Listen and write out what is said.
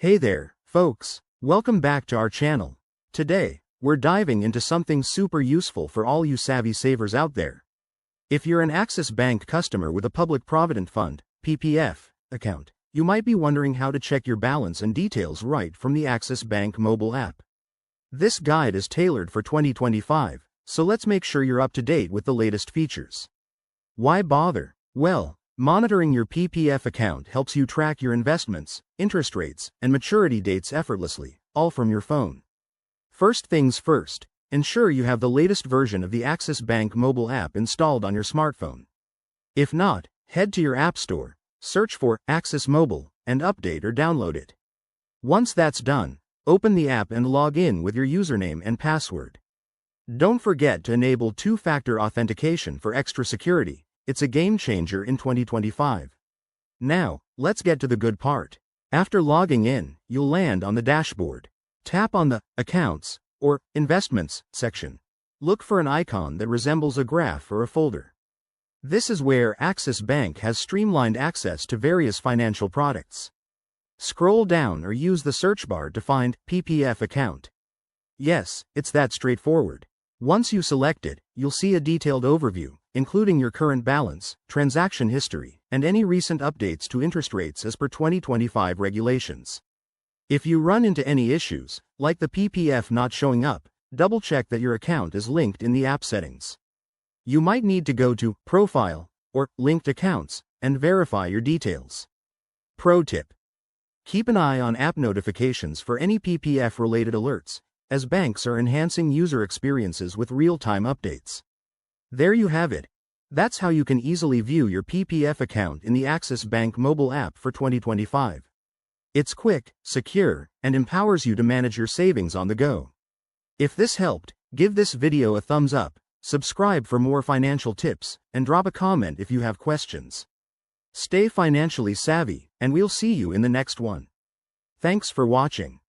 Hey there, folks. Welcome back to our channel. Today, we're diving into something super useful for all you savvy savers out there. If you're an Axis Bank customer with a Public Provident Fund (PPF) account, you might be wondering how to check your balance and details right from the Axis Bank mobile app. This guide is tailored for 2025, so let's make sure you're up to date with the latest features. Why bother? Well, monitoring your PPF account helps you track your investments, interest rates, and maturity dates effortlessly, all from your phone. First things first, ensure you have the latest version of the Axis Bank mobile app installed on your smartphone. If not, head to your app store, search for Axis Mobile, and update or download it. Once that's done, open the app and log in with your username and password. Don't forget to enable two-factor authentication for extra security. It's a game changer in 2025. Now, let's get to the good part. After logging in, you'll land on the dashboard. Tap on the Accounts or Investments section. Look for an icon that resembles a graph or a folder. This is where Axis Bank has streamlined access to various financial products. Scroll down or use the search bar to find PPF account. Yes, it's that straightforward. Once you select it, you'll see a detailed overview, including your current balance, transaction history, and any recent updates to interest rates as per 2025 regulations. If you run into any issues, like the PPF not showing up, double-check that your account is linked in the app settings. You might need to go to Profile or Linked Accounts and verify your details. Pro tip: keep an eye on app notifications for any PPF-related alerts, as banks are enhancing user experiences with real-time updates. There you have it. That's how you can easily view your PPF account in the Axis Bank mobile app for 2025. It's quick, secure, and empowers you to manage your savings on the go. If this helped, give this video a thumbs up, subscribe for more financial tips, and drop a comment if you have questions. Stay financially savvy, and we'll see you in the next one. Thanks for watching.